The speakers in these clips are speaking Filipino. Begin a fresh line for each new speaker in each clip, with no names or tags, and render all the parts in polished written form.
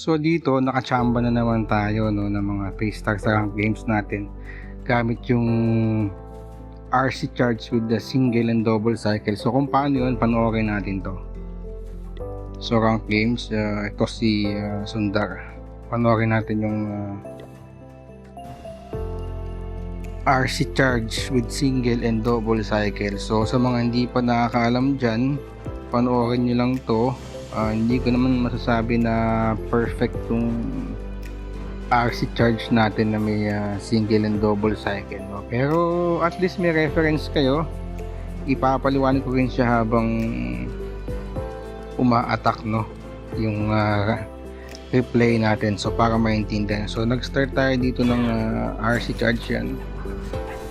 So dito nakachamba na naman tayo ng mga 3 stars sa rank games natin gamit yung RC charge with the single and double cycle. So kung paano yun, panoorin natin to. So rank games, ito si Sundar. Panoorin natin yung RC charge with single and double cycle. So sa mga hindi pa nakakaalam dyan, panoorin nyo lang to. Hindi ko naman masasabi na perfect yung RC charge natin na may single and double cycle, no? Pero at least may reference kayo. Ipapaliwanag ko rin siya habang uma-attack, no, yung replay natin, so para maintindihan. So nag-start tayo dito ng RC charge yan.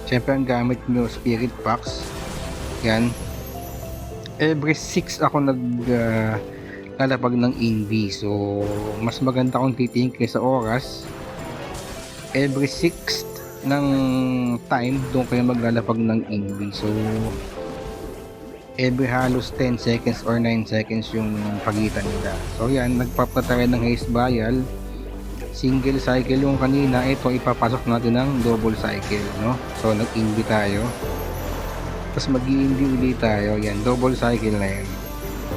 Siyempre ang gamit nyo spirit packs yan. Every 6 ako lalapag ng invi, so mas maganda kung titingin kayo sa oras. Every 6th ng time doon kayo maglalapag ng invi, so every halos 10 seconds or 9 seconds yung pagitan nila. So yan, nagpapatay ng haste vial, single cycle yung kanina, ito ipapasok natin ng double cycle, no? So nag-invi tayo, tapos mag-i-invi ulit tayo, yan, double cycle na yan.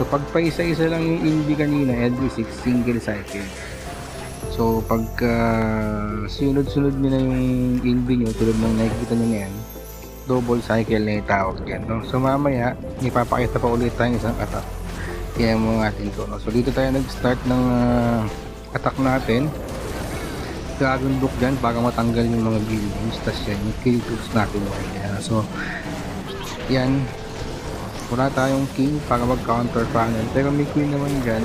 So pag pa isa-isa lang yung invi kanina, every 6 single cycle. So pag sunod-sunod nyo na yung invi nyo, tulad ng nakikita nyo na yan, double cycle na yung tawag dyan, no? So mamaya ipapakita pa ulit tayo isang attack, kaya mo natin to, no? So dito tayo nag-start ng attack natin. Dragon Book dyan para matanggal yung mga buildings, tas yan yung kill tools natin. So yan, wala tayong king para mag counter panel, pero may queen naman dyan.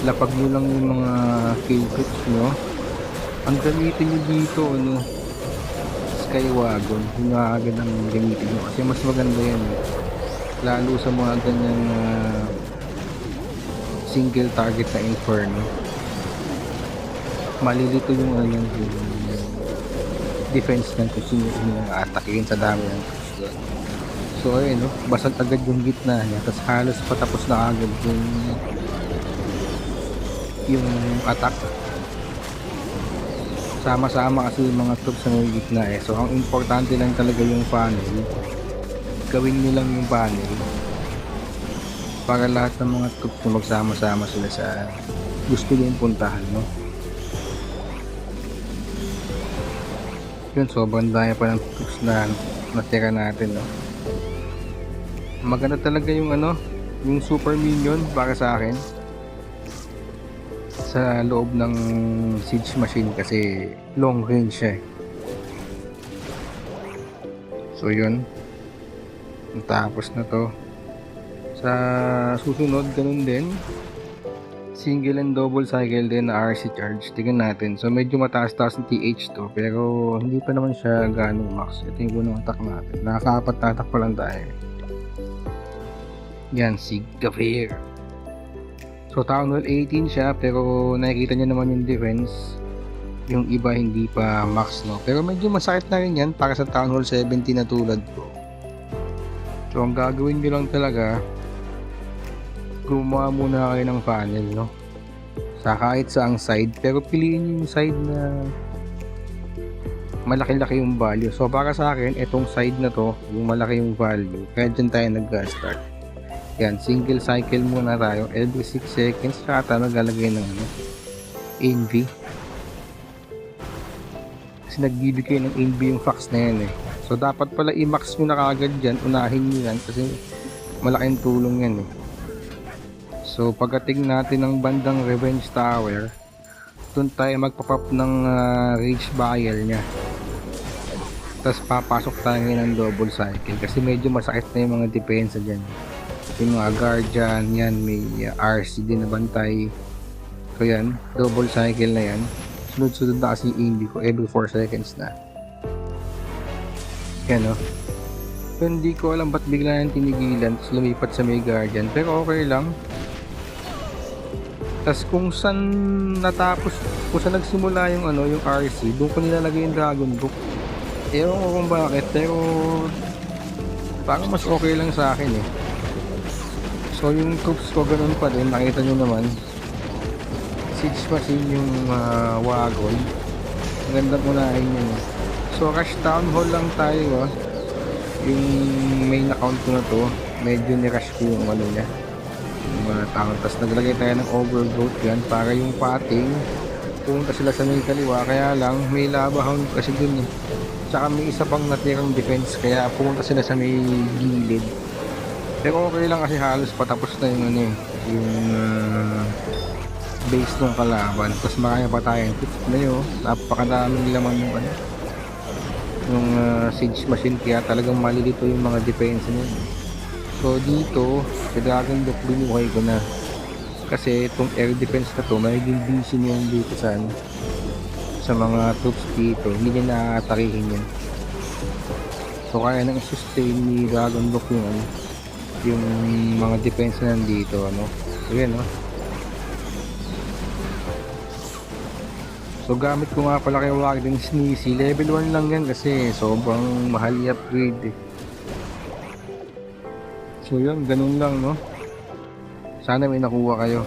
Lapag nyo lang yung mga kill tools nyo. Ang gamitin nyo dito, ano, Skywagon, yun na agad ang gamitin nyo kasi mas maganda yan, lalo sa mga ganyang single target na Inferno. Malilito yung ano, yung defense ng kung sino yung atakin sa dami ng tools doon. So ayun, no, basag agad yung gitna niya, tapos halos patapos na agad yung attack. Sama-sama kasi yung mga troops sa may gitna eh. So ang importante lang talaga yung panel. Gawin nyo lang yung panel para lahat ng mga troops na magsama-sama sila sa gusto nyo puntahan, no? Yun, sobrang dami pa ng troops na natira natin, no? Maganda talaga yung ano, yung super minion para sa akin sa loob ng siege machine kasi long range siya. So yun, tapos na to. Sa susunod ganun din, single and double cycle din na RC charge. Tingnan natin. So medyo mataas-taas ng TH to, pero hindi pa naman siya ganong max. Ito yung unang attack natin. Nakaka-4 na attack pa lang tayo. Yan, si Gavir. So Town Hall 18 siya, pero nakikita nyo naman yung defense. Yung iba hindi pa max, no? Pero medyo masakit na rin yan para sa Town Hall 17 na tulad ko. So ang gagawin nyo lang talaga, gumawa muna kayo ng panel, no? Sa kahit saang side, pero piliin nyo yung side na malaki-laki yung value. So para sa akin, itong side na to, yung malaki yung value, kaya dyan tayo nag-start. Yan, single cycle muna tayo every 6 seconds, saka tayo naglalagay ng ano, envy, kasi nagbibigay ng envy yung fax na yan eh. So dapat pala i-max nyo na kagad dyan, unahin nyo yan kasi malaking tulong yan eh. So pagdating natin ng bandang Revenge Tower, doon tayo magpapap ng Rage Vial nya, tapos papasok tayo ng double cycle kasi medyo masakit na yung mga depensa dyan. Yung mga guardian yan, may RC din na bantay. So yan, double cycle na yan. Sunod-sunod na kasi invi ko every 4 seconds na. Yan, no? So, hindi ko alam ba't bigla yung tinigilan tapos lumipat sa may guardian, pero okay lang. Tapos kung saan natapos, kung saan nagsimula yung ano, yung RC, doon ko nilalagay yung Dragon Book. Ewan ko kung bakit, pero parang mas okay lang sa akin eh. So yung troops ko ganun pa din, nakita nyo naman, siege machine yung wagon. Magandang unahin yun. So rush town hall lang tayo. Yung main account ko na to, medyo ni-rush ko yung ano niya, yung mga tao. Tapos naglagay tayo ng overgrowth yan para yung pating pumunta sila sa may kaliwa, kaya lang may labahan kasi dun eh. Tsaka may isa pang natirang defense kaya pumunta sila sa may gilid. Pero okay lang kasi halos patapos na yung ano eh, yung base ng kalaban. Tapos marami pa tayong tips na yun, napakadaming laman yung ano, yung siege machine, kaya talagang malilito yung mga defense niya. So dito sa Dragon Lock binuhay ko na kasi itong air defense na to magiging busy niyan dito sa mga troops dito, hindi niya nakatarihin yan. So kaya nang sustain ni Dragon Lock yung ano, yung mga defense na nandito ano. So yan no. So gamit ko nga pala kay Warden Sneezy, level 1 lang yan kasi sobrang mahal i-upgrade eh. So yun, ganun lang no. Sana may nakuha kayo.